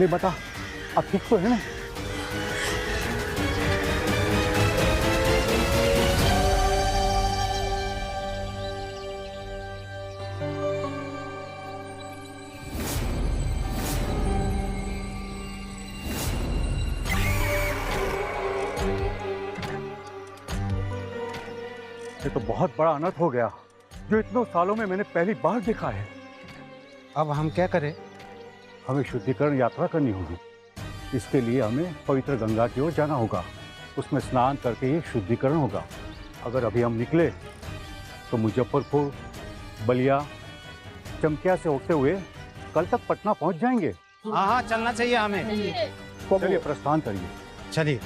नहीं बता, अब ठीक तो है ना? ये तो बहुत बड़ा अनर्थ हो गया, जो इतनों सालों में मैंने पहली बार देखा है। अब हम क्या करें? हमें शुद्धिकरण यात्रा करनी होगी। इसके लिए हमें पवित्र गंगा की ओर जाना होगा। उसमें स्नान करके ही शुद्धिकरण होगा। अगर अभी हम निकले तो मुजफ्फरपुर, बलिया, चमकिया से होते हुए कल तक पटना पहुंच जाएंगे। हाँ हाँ, चलना चाहिए हमें। चलिए प्रस्थान करिए। चलिए।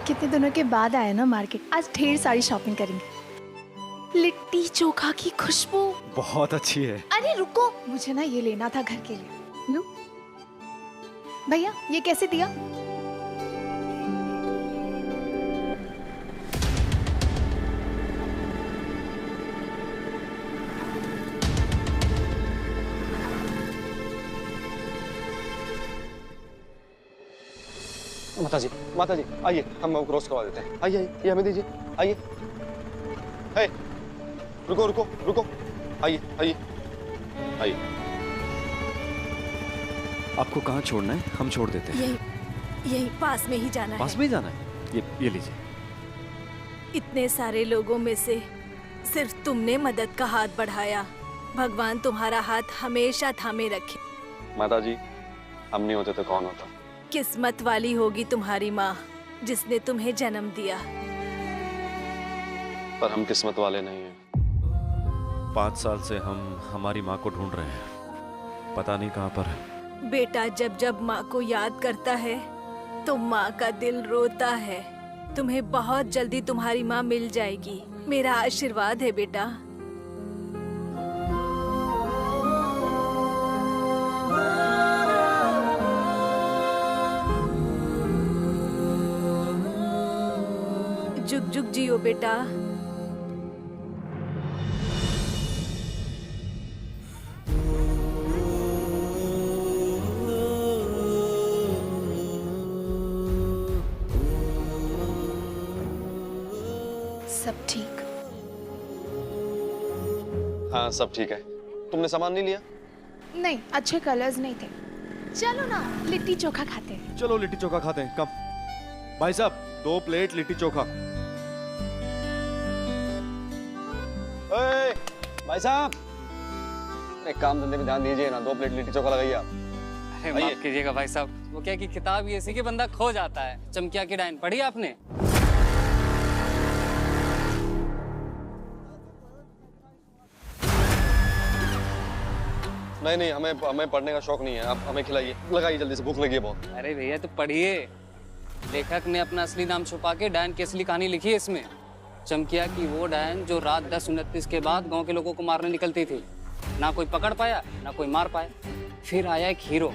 कितने दिनों के बाद आया ना मार्केट, आज ढेर सारी शॉपिंग करेंगे। लिट्टी चोखा की खुशबू बहुत अच्छी है। अरे रुको, मुझे ना ये लेना था घर के लिए। लो भैया, ये कैसे दिया? माता जी आइए, हम क्रॉस करवा देते हैं। आइए आइए, ये हमें दीजिए। आइए, हे, रुको रुको रुको, आइए आइए आइए। आपको कहाँ छोड़ना है? हम छोड़ देते हैं। यही पास में ही जाना पास है। में ही जाना है। ये लीजिए। इतने सारे लोगों में से सिर्फ तुमने मदद का हाथ बढ़ाया। भगवान तुम्हारा हाथ हमेशा थामे रखे। माता जी, हम नहीं होते तो कौन होता? किस्मत वाली होगी तुम्हारी माँ, जिसने तुम्हें जन्म दिया। पर हम किस्मत वाले नहीं हैं। 5 साल से हम हमारी माँ को ढूंढ रहे हैं, पता नहीं कहाँ पर है। बेटा जब जब माँ को याद करता है तो माँ का दिल रोता है। तुम्हें बहुत जल्दी तुम्हारी माँ मिल जाएगी, मेरा आशीर्वाद है बेटा। जुग जुग जियो बेटा। सब ठीक? हाँ सब ठीक है। तुमने सामान नहीं लिया? नहीं, अच्छे कलर्स नहीं थे। चलो ना लिट्टी चोखा खाते हैं। चलो लिट्टी चोखा खाते हैं। कब? भाई साहब 2 प्लेट लिट्टी चोखा। भाई साहब, एक काम धंधे में ध्यान दीजिए ना, 2 प्लेट लिट्टी चोखा लगाइए आप। अरे माफ कीजिएगा भाई साहब, वो क्या कि किताब ही ऐसी कि बंदा खो जाता है। चमकिया की डायन पढ़ी आपने? नहीं, हमें पढ़ने का शौक नहीं है। आप हमें खिलाइए, लगाइए जल्दी से, भूख लगी है बहुत। अरे भैया तो पढ़िए। लेखक ने अपना असली नाम छुपा के डायन की असली कहानी लिखी है इसमें। चमकिया की वो डायन जो रात 10:29 के बाद गांव के लोगों को मारने निकलती थी। ना कोई पकड़ पाया, ना कोई मार पाया। फिर आया एक हीरो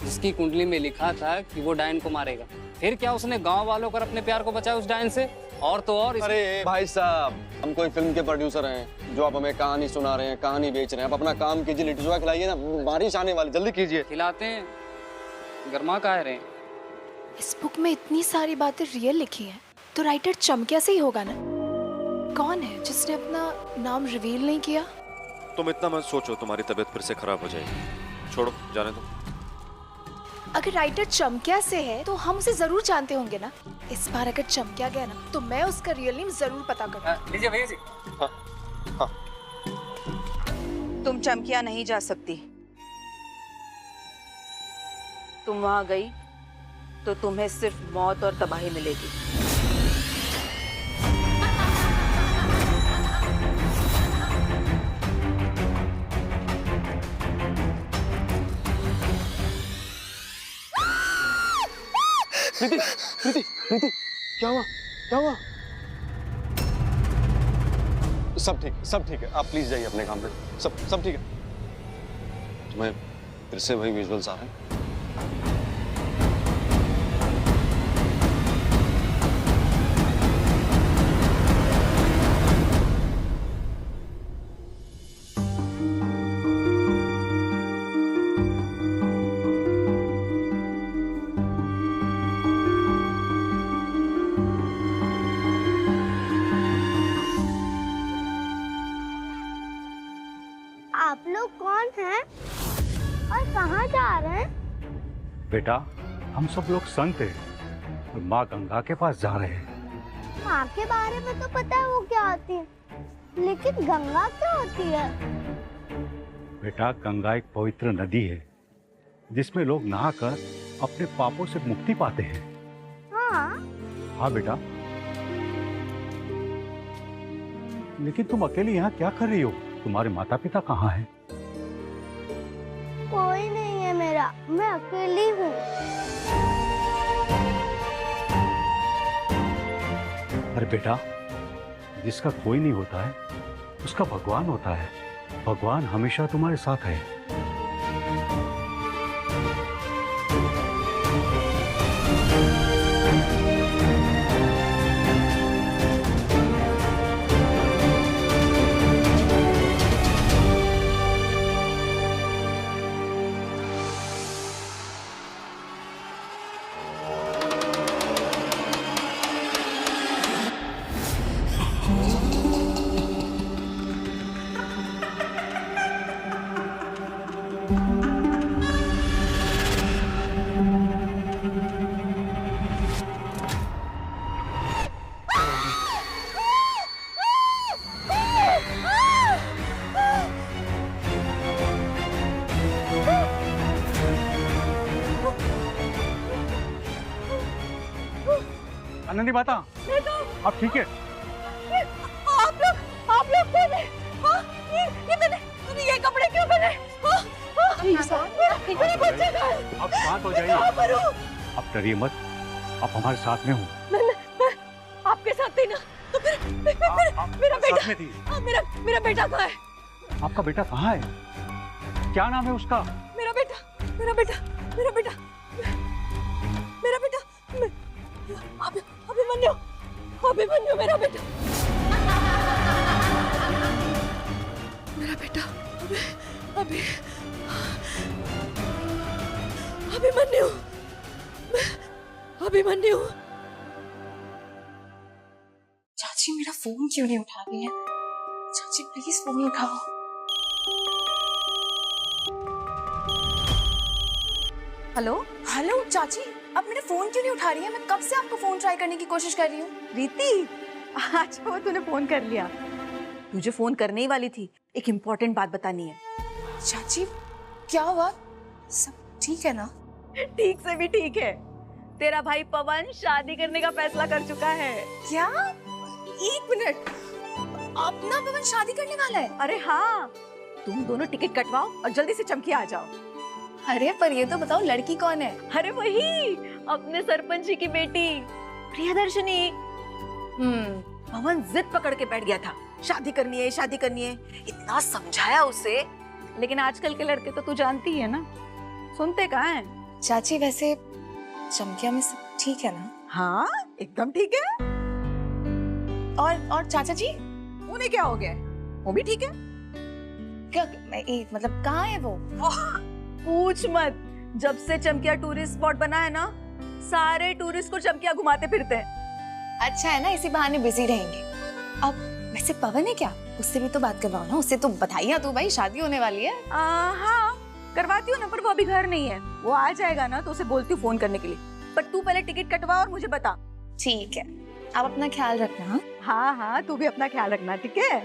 जिसकी कुंडली में लिखा था कि वो डायन को मारेगा। फिर क्या उसने गांव वालों कर अपने प्यार को बचाया उस डायन से। और तो और अरे भाई साहब, हम कोई फिल्म के प्रोड्यूसर हैं जो आप हमें कहानी सुना रहे हैं, कहानी बेच रहे हैं। आप अपना काम कीजिए, लिट्टी चोखा खिलाइए ना, बारिश आने वाली, जल्दी कीजिए। खिलाते हैं, गर्मा काहे रहे। इस बुक में इतनी सारी बातें रियल लिखी हैं, तो राइटर चमकिया से ही होगा ना? कौन है जिसने अपना नाम रिवील नहीं किया? तुम इतना मत सोचो, तुम्हारी तबीयत फिर से खराब हो जाएगी। छोड़ो, जाने दो। अगर राइटर चमकिया से है तो हम उसे जरूर जानते होंगे ना। इस बार अगर चमकिया गया ना तो मैं उसका रियल नेम जरूर पता करूँ। लीजिए भैया जी। हाँ। तुम चमकिया नहीं जा सकती। तुम वहां गई तो तुम्हें सिर्फ मौत और तबाही मिलेगी। प्रीति, प्रीति, प्रीति, क्या हुआ? क्या हुआ? सब ठीक है। आप प्लीज जाइए अपने काम पे। सब ठीक है। फिर से वही विजुअल्स आ रहे हैं। आप लोग कौन हैं और कहाँ जा रहे हैं? बेटा, हम सब लोग संत हैं और माँ गंगा के पास जा रहे हैं। माँ के बारे में तो पता है वो क्या होती है, लेकिन गंगा क्या होती है? बेटा, गंगा एक पवित्र नदी है जिसमें लोग नहाकर अपने पापों से मुक्ति पाते हैं। हाँ, हाँ बेटा। लेकिन तुम अकेली यहाँ क्या कर रही हो? तुम्हारे माता पिता कहाँ हैं? कोई नहीं है मेरा, मैं अकेली हूँ। अरे बेटा, जिसका कोई नहीं होता है उसका भगवान होता है। भगवान हमेशा तुम्हारे साथ है। आनंदी माता, आप ठीक है? आप लोग कौन है? हाँ, ये मैंने ये कपड़े क्यों पहने? मेरे बच्चे का है। आप शांत हो जाइए। आप डरिए मत, आप हमारे साथ में हो। मैं आपके साथ थी ना, तो फिर मेरा बेटा साथ में थी। मेरा बेटा कहाँ है? आपका बेटा कहाँ है? क्या नाम है उसका? मेरा बेटा अभिमन्यु मेरा बेटा अभिमन्यु। चाची मेरा फोन क्यों नहीं उठा रही है? चाची प्लीज फोन उठाओ। हेलो चाची, अब मेरा फोन क्यों नहीं उठा रही है? मैं कब से आपको फोन ट्राई करने की कोशिश कर रही हूँ। रीति, आज वो तूने फोन कर लिया। तुझे फोन करने ही वाली थी, एक इम्पोर्टेंट बात बतानी है। चाची क्या हुआ? सब ठीक है ना? ठीक से भी ठीक है। तेरा भाई पवन शादी करने का फैसला कर चुका है। क्या? एक मिनट, अपना पवन शादी करने वाला है? अरे हाँ, तुम दोनों टिकट कटवाओ और जल्दी से चमकी आ जाओ। अरे पर ये तो बताओ, लड़की कौन है? अरे वही अपने सरपंच जी की बेटी प्रियदर्शनी। पवन जिद पकड़ के बैठ गया था, शादी करनी है, शादी करनी है। इतना समझाया उसे, लेकिन आजकल के लड़के तो तू जानती है ना, सुनते कहाँ हैं। चाची वैसे चमकिया में सब ठीक है ना? हाँ एकदम ठीक है। और चाचा जी? उन्हें क्या हो गया? वो भी ठीक है। क्या मतलब कहाँ है वो? पूछ मत, जब से चमकिया टूरिस्ट स्पॉट बना है ना, सारे टूरिस्ट को चमकिया घुमाते फिरते हैं। अच्छा है ना, इसी बहाने बिजी रहेंगे। अब वैसे पवन है क्या? उससे भी तो बात करवाओ ना, उससे तो बधाइयां दो भाई, शादी होने वाली है। हाँ करवाती हूँ ना, पर वो अभी घर नहीं है। वो आ जाएगा ना तो उसे बोलती हूँ फोन करने के लिए। पर तू पहले टिकट कटवा और मुझे बता। ठीक है, आप अपना ख्याल रखना। हाँ हाँ, तू भी अपना ख्याल रखना, ठीक है?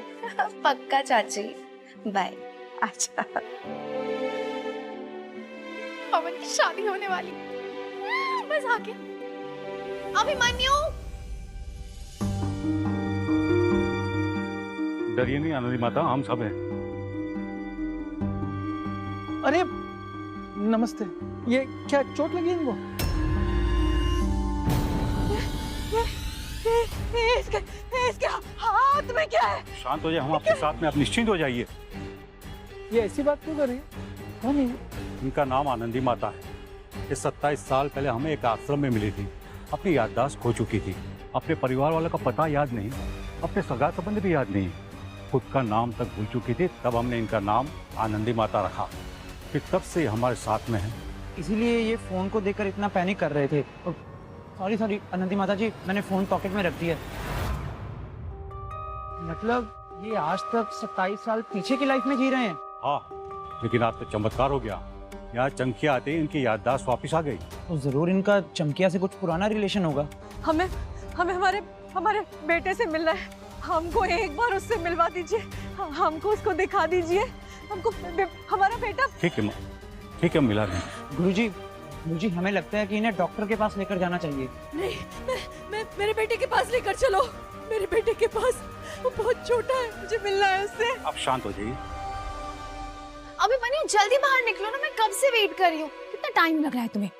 पक्का चाची, बाय। अच्छा, पवन की शादी होने वाली, बस आ गया। अभिमन्यु, डरिए नहीं आनंदी माता, हम सब हैं। अरे नमस्ते, ये क्या चोट लगी इनको? इसके हाथ में क्या है? शांत हो जाए, हम आपके साथ में, आप निश्चिंत हो जाइए। ये ऐसी बात क्यों कर रही है? कौन है ये? इनका नाम आनंदी माता है। ये 27 साल पहले हमें एक आश्रम में मिली थी। अपनी याददाश्त खो चुकी थी। अपने परिवार वालों का पता याद नहीं, अपने सगा संबंध भी याद नहीं, खुद का नाम तक भूल चुकी थी। तब हमने इनका नाम आनंदी माता रखा। फिर तब से हमारे साथ में है। इसीलिए ये फोन को देखकर इतना पैनिक कर रहे थे। सॉरी सॉरी आनंदी माता जी, मैंने फोन पॉकेट में रख दिया। मतलब ये आज तक 27 साल पीछे की लाइफ में जी रहे हैं। हाँ, लेकिन आज तो चमत्कार हो गया। यहाँ चमकिया आते ही इनकी याददाश्त वापस आ गई। तो जरूर इनका चमकिया से कुछ पुराना रिलेशन होगा। हमें हमें हमारे बेटे से मिलना है। हमको एक बार उससे मिलवा दीजिए। हमको उसको दिखा दीजिए। हमको हमारा बेटा। ठीक है, मिला नहीं। गुरुजी हमें लगता है कि इन्हें डॉक्टर के पास लेकर जाना चाहिए। नहीं, मैं मेरे बेटे के पास लेकर चलो। मेरे बेटे के पास, वो बहुत छोटा है, मुझे मिलना है उससे। आप शांत हो जाइए। अभी बनी, जल्दी बाहर निकलो ना, मैं कब से वेट कर रही हूँ। कितना टाइम लग रहा है तुम्हें?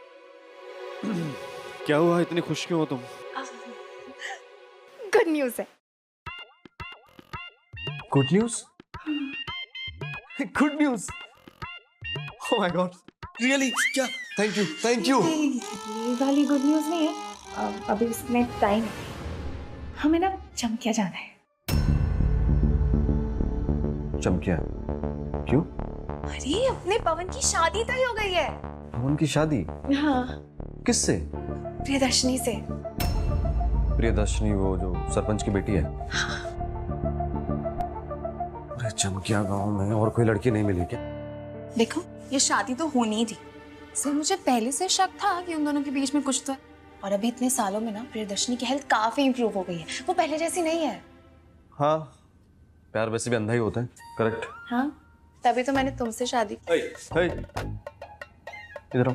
क्या हुआ, इतनी खुश क्यों हो तुम? गुड न्यूज़ है। Good news? Good news? Oh my God, really? क्या? Thank you. ये वाली गुड न्यूज़ नहीं है, अभी इसमें टाइम है। हमें ना चमकिया जाना है। चमकिया? क्यों? अरे अपने पवन की शादी तय हो गई है। पवन की शादी? हाँ। किससे? प्रियदर्शनी से। प्रियदर्शनी, वो जो सरपंच की बेटी है? अरे चमकिया गांव में और कोई लड़की नहीं मिली क्या? देखो, ये शादी तो होनी थी। सर, मुझे पहले से शक था कि उन दोनों के बीच में कुछ तो है। और अभी इतने सालों में ना प्रियदर्शनी की हेल्थ काफी इंप्रूव हो गई है। वो पहले जैसी नहीं है। हाँ, प्यार वैसे भी अंधा ही होता है। करेक्ट। हाँ, तभी तो मैंने तुमसे शादी। इधर आओ,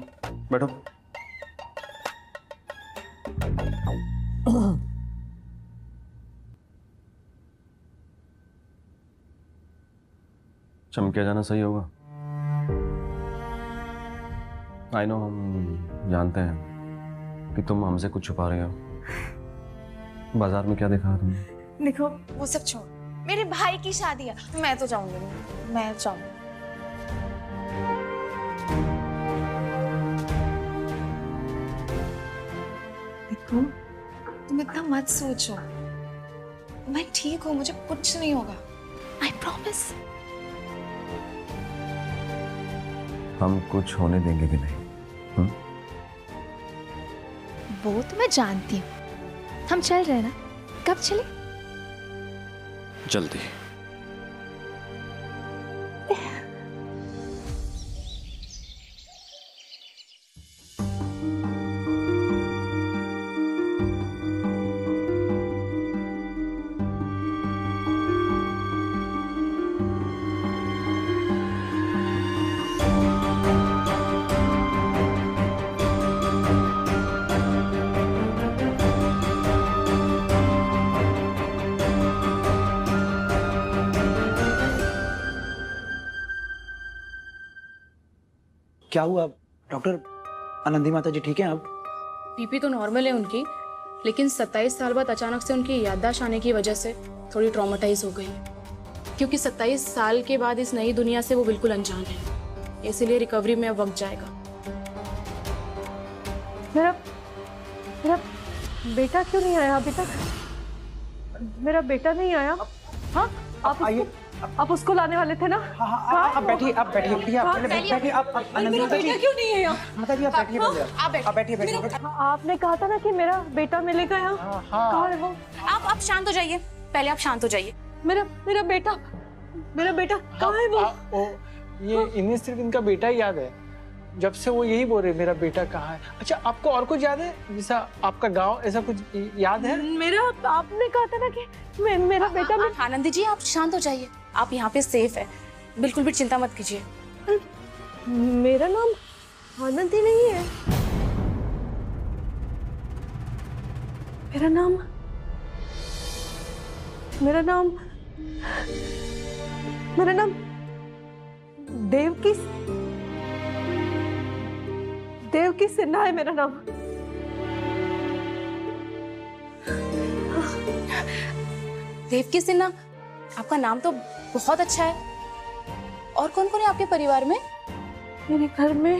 बैठो। चमकिया जाना सही होगा। आई नो, हम जानते हैं कि तुम हमसे कुछ छुपा रहे हो। बाजार में क्या देखा तुमने? देखो, वो सब छोड़, मेरे भाई की शादी है। मैं तो जाऊंगी नहीं, मैं जाऊंगी। देखो, तुम इतना मत सोचो। मैं ठीक हूँ, मुझे कुछ नहीं होगा। I promise. हम कुछ होने देंगे भी नहीं। वो तो मैं जानती हूँ। हम चल रहे हैं ना? कब चले? जल्दी। क्या हुआ डॉक्टर? आनंदी माता जी ठीक है अब? बीपी तो नॉर्मल है उनकी, लेकिन 27 साल बाद अचानक से उनकी याददाश्त आने की वजह से थोड़ी ट्रॉमेटाइज हो गई, क्योंकि 27 साल के बाद इस नई दुनिया से वो बिल्कुल अनजान है। इसीलिए रिकवरी में अब वक्त जाएगा। मेरा बेटा क्यों नहीं आया अभी तक? मेरा बेटा नहीं आया। हाँ, आप उसको लाने वाले थे ना? हाँ, आप बैठिए आप बैठिए। आप आनंदी माता जी क्यों नहीं है यहाँ? माता जी आप बैठिए। आपने कहा था ना कि मेरा बेटा मिलेगा यहाँ। कहाँ है वो? आप शांत हो जाइए, पहले आप शांत हो जाइए। मेरा बेटा कहाँ है वो? ये इन्हें सिर्फ इनका बेटा ही याद है। जब से वो यही बोल रहे मेरा बेटा कहाँ है। अच्छा, आपको और कुछ याद है? जैसा आपका गांव, ऐसा कुछ याद है? आपने कहा था ना कि मेरा बेटा। आनंदी जी आप शांत हो जाइए, आप यहाँ पे सेफ है, बिल्कुल भी चिंता मत कीजिए। मेरा नाम आनंदी नहीं है। मेरा नाम देवकी सिन्हा है मेरा नाम। देवकी सिन्हा, आपका नाम तो बहुत अच्छा है। और कौन कौन है आपके परिवार में? मेरे घर में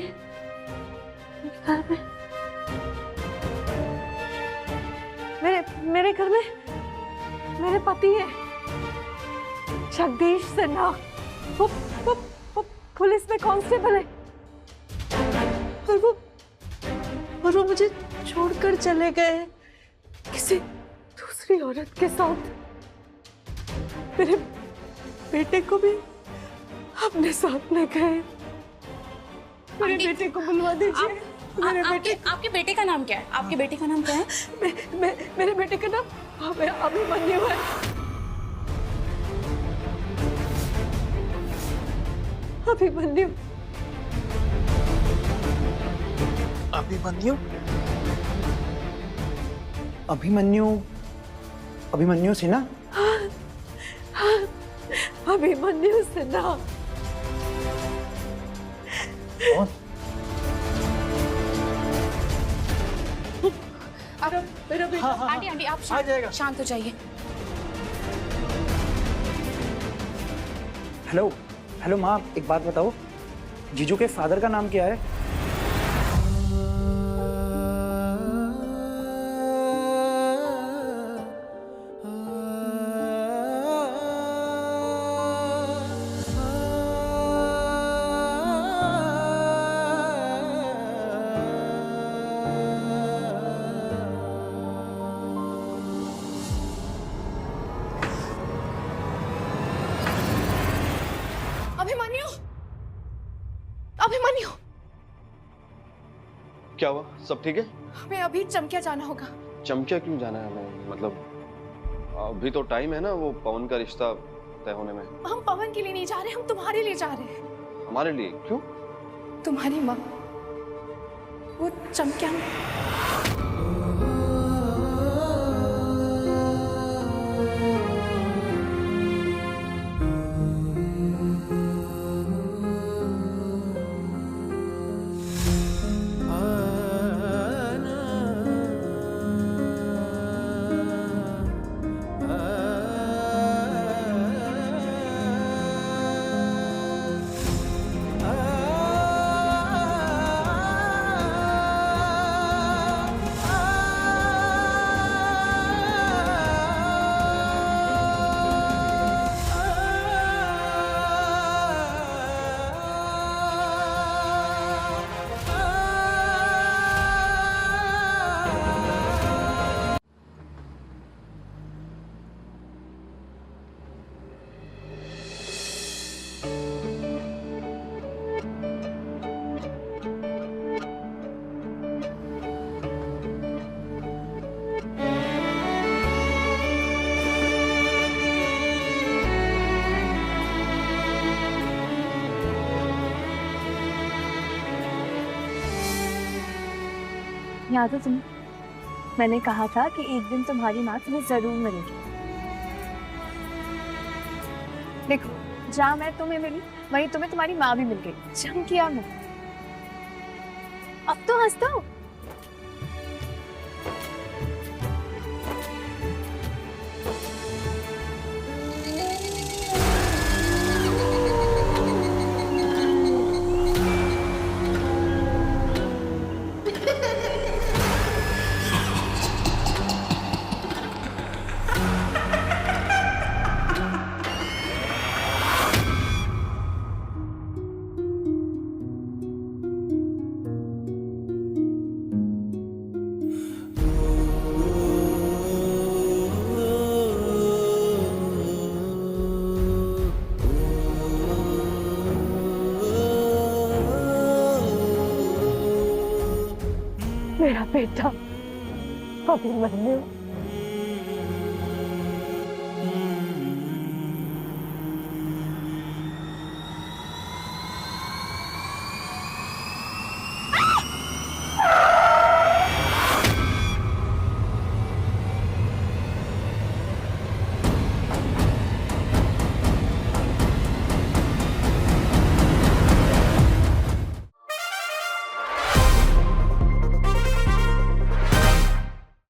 मेरे घर में मेरे पति है जगदीश सिन्हा। वो पुलिस में कांस्टेबल है और वो मुझे छोड़कर चले गए किसी दूसरी औरत के साथ। मेरे बेटे को भी अपने साथ ले गए। मेरे बेटे को बुलवा दीजिए। आपके बेटे का नाम क्या है? आपके बेटे का नाम क्या है? मेरे बेटे का नाम अभिमन्यु है। अभिमन्यु। अभिमन्यु? अभिमन्यु? अभिमन्यु सिन्हा? अभिमन्यु सिन्हा। मेरा बेटा। आंटी आप शांत हो जाइए। हेलो माँ, एक बात बताओ, जीजू के फादर का नाम क्या है? अभिमन्यु, क्या हुआ? सब ठीक है? हमें अभी चमकिया जाना होगा। चमकिया क्यों जाना है हमें? मतलब अभी तो टाइम है ना वो पवन का रिश्ता तय होने में। हम पवन के लिए नहीं जा रहे, हम तुम्हारे लिए जा रहे हैं। हमारे लिए? क्यों? तुम्हारी माँ वो चमकिया में। याद है तुम्हें? मैंने कहा था कि एक दिन तुम्हारी माँ तुम्हें जरूर मिलेगी। देखो, जहाँ मैं तुम्हें मिली वहीं तुम्हें तुम्हारी माँ भी मिल गई, चमकिया में। अब तो हंस दो। मेरा बेटा अभिमन्यु।